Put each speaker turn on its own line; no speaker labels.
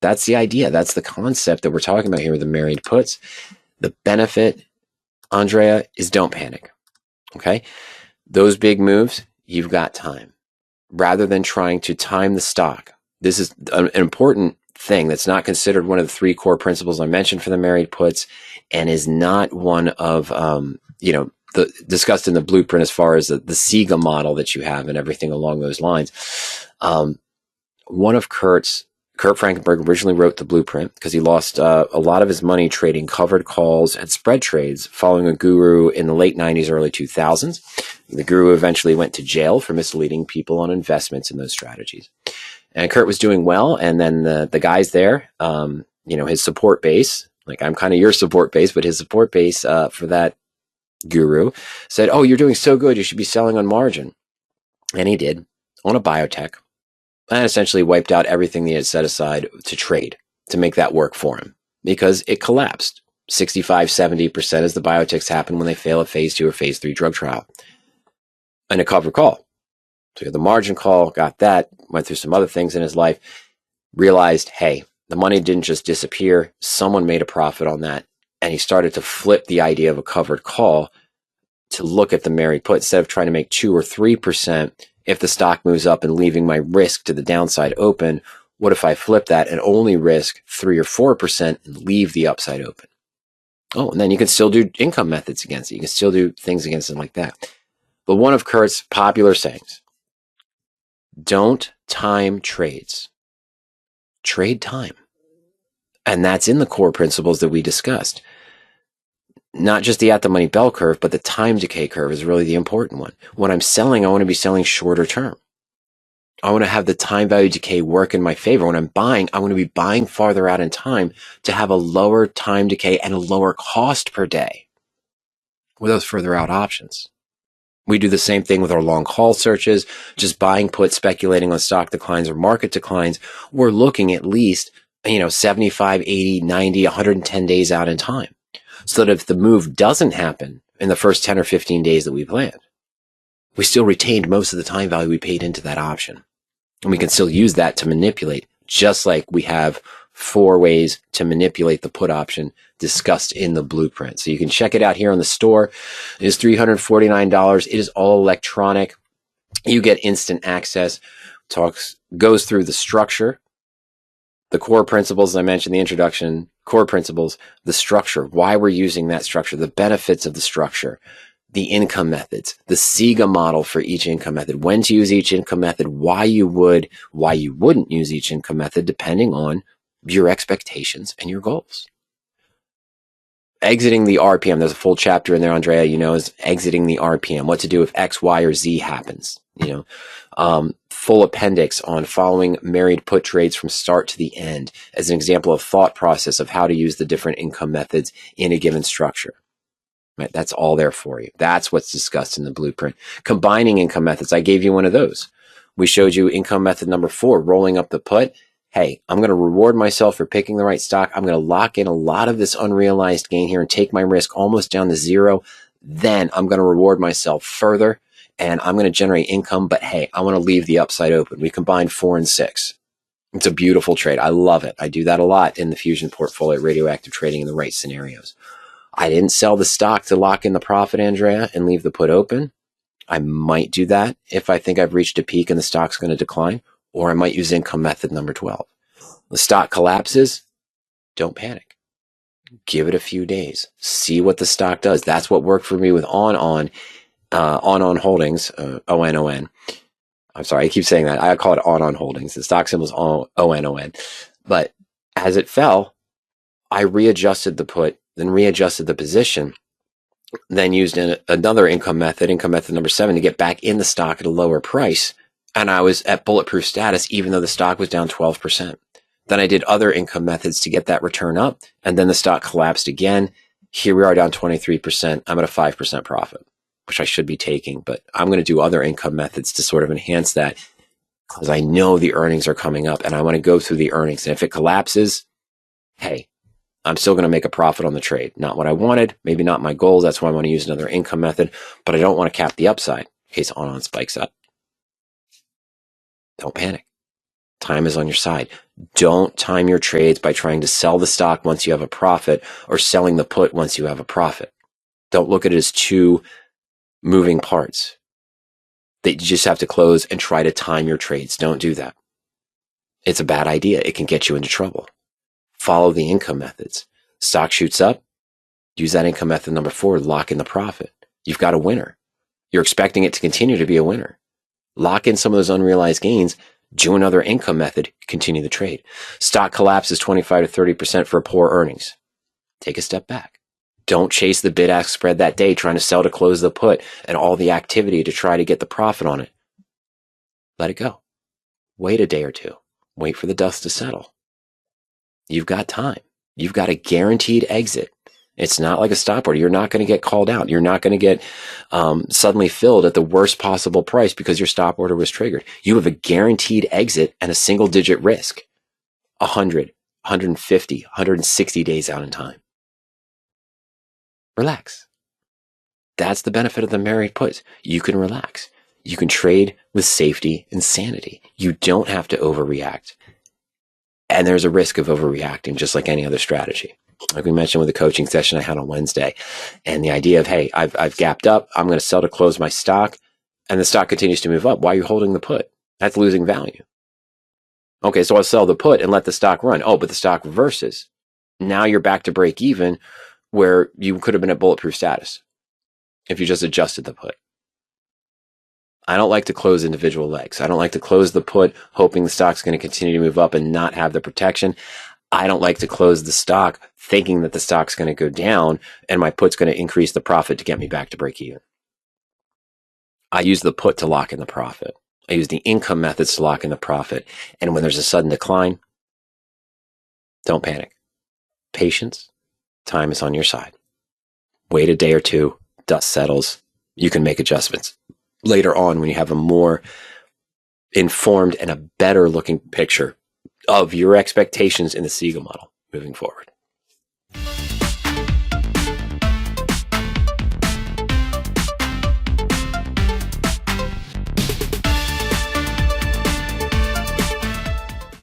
That's the idea. That's the concept that we're talking about here with the married puts. The benefit, Andrea, is don't panic. Okay? Those big moves, you've got time. Rather than trying to time the stock, this is an important thing that's not considered one of the 3 core principles I mentioned for the married puts, and is not one of, discussed in the blueprint as far as the SIGA model that you have and everything along those lines. One of Kurt Frankenberg originally wrote the blueprint because he lost a lot of his money trading covered calls and spread trades following a guru in the late 90s, early 2000s. The guru eventually went to jail for misleading people on investments in those strategies. And Kurt was doing well, and then the guys there, his support base, like I'm kind of your support base, but his support base for that guru said, "Oh, you're doing so good, you should be selling on margin." And he did, on a biotech, and essentially wiped out everything he had set aside to trade to make that work for him, because it collapsed 65-70% as the biotechs happen when they fail a phase 2 or phase 3 drug trial. And a covered call. So he had the margin call, got that, went through some other things in his life, realized, hey, the money didn't just disappear. Someone made a profit on that. And he started to flip the idea of a covered call to look at the married put. Instead of trying to make 2 or 3% if the stock moves up and leaving my risk to the downside open, what if I flip that and only risk 3 or 4% and leave the upside open? Oh, and then you can still do income methods against it. You can still do things against it like that. But one of Kurt's popular sayings, don't time trades. Trade time. And that's in the core principles that we discussed. Not just the at-the-money bell curve, but the time decay curve is really the important one. When I'm selling, I want to be selling shorter term. I want to have the time value decay work in my favor. When I'm buying, I want to be buying farther out in time to have a lower time decay and a lower cost per day with those further out options. We do the same thing with our long call searches, just buying puts, speculating on stock declines or market declines. We're looking at least, 75, 80, 90, 110 days out in time. So that if the move doesn't happen in the first 10 or 15 days that we planned, we still retained most of the time value we paid into that option. And we can still use that to manipulate, just like we have 4 ways to manipulate the put option discussed in the blueprint. So you can check it out here on the store. It is $349. It is all electronic. You get instant access. Goes through the structure, the core principles I mentioned, the introduction, core principles, the structure, why we're using that structure, the benefits of the structure, the income methods, the SIGA model for each income method, when to use each income method, why you wouldn't use each income method, depending on your expectations and your goals. Exiting the RPM. There's a full chapter in there, Andrea, is exiting the RPM, what to do if X, Y, or Z happens. Full appendix on following married put trades from start to the end as an example of thought process of how to use the different income methods in a given structure. Right? That's all there for you. That's what's discussed in the blueprint. Combining income methods. I gave you one of those. We showed you income method number 4, rolling up the put. Hey, I'm going to reward myself for picking the right stock. I'm going to lock in a lot of this unrealized gain here and take my risk almost down to 0. Then I'm going to reward myself further and I'm going to generate income. But hey, I want to leave the upside open. We combined 4 and 6. It's a beautiful trade. I love it. I do that a lot in the Fusion portfolio, radioactive trading in the right scenarios. I didn't sell the stock to lock in the profit, Andrea, and leave the put open. I might do that if I think I've reached a peak and the stock's going to decline. Or I might use income method number 12. The stock collapses, don't panic. Give it a few days. See what the stock does. That's what worked for me with on holdings, ON. I'm sorry, I keep saying that. I call it on holdings. The stock symbol is ON. But as it fell, I readjusted the put, then readjusted the position, then used another income method number 7, to get back in the stock at a lower price. And I was at bulletproof status, even though the stock was down 12%. Then I did other income methods to get that return up. And then the stock collapsed again. Here we are down 23%. I'm at a 5% profit, which I should be taking. But I'm going to do other income methods to sort of enhance that, because I know the earnings are coming up and I want to go through the earnings. And if it collapses, hey, I'm still going to make a profit on the trade. Not what I wanted, maybe not my goals. That's why I want to use another income method. But I don't want to cap the upside in case on spikes up. Don't panic. Time is on your side. Don't time your trades by trying to sell the stock once you have a profit or selling the put once you have a profit. Don't look at it as two moving parts that you just have to close and try to time your trades. Don't do that. It's a bad idea. It can get you into trouble. Follow the income methods. Stock shoots up. Use that income method number 4, lock in the profit. You've got a winner. You're expecting it to continue to be a winner. Lock in some of those unrealized gains. Do another income method. Continue the trade. Stock collapses 25 to 30% for poor earnings. Take a step back. Don't chase the bid-ask spread that day trying to sell to close the put and all the activity to try to get the profit on it. Let it go. Wait a day or two. Wait for the dust to settle. You've got time. You've got a guaranteed exit. It's not like a stop order. You're not going to get called out. You're not going to get suddenly filled at the worst possible price because your stop order was triggered. You have a guaranteed exit and a single-digit risk. 100, 150, 160 days out in time. Relax. That's the benefit of the married puts. You can relax. You can trade with safety and sanity. You don't have to overreact. And there's a risk of overreacting, just like any other strategy. Like we mentioned with the coaching session I had on Wednesday, and the idea of, hey, I've gapped up, I'm going to sell to close my stock, and the stock continues to move up. Why are you holding the put? That's losing value. Okay, so I'll sell the put and let the stock run. Oh, but the stock reverses. Now you're back to break even where you could have been at bulletproof status if you just adjusted the put. I don't like to close individual legs. I don't like to close the put hoping the stock's going to continue to move up and not have the protection. I don't like to close the stock thinking that the stock's going to go down and my put's going to increase the profit to get me back to break even. I use the put to lock in the profit. I use the income methods to lock in the profit. And when there's a sudden decline, don't panic. Patience, time is on your side. Wait a day or two, dust settles. You can make adjustments later on when you have a more informed and a better looking picture of your expectations in the Siegel model moving forward.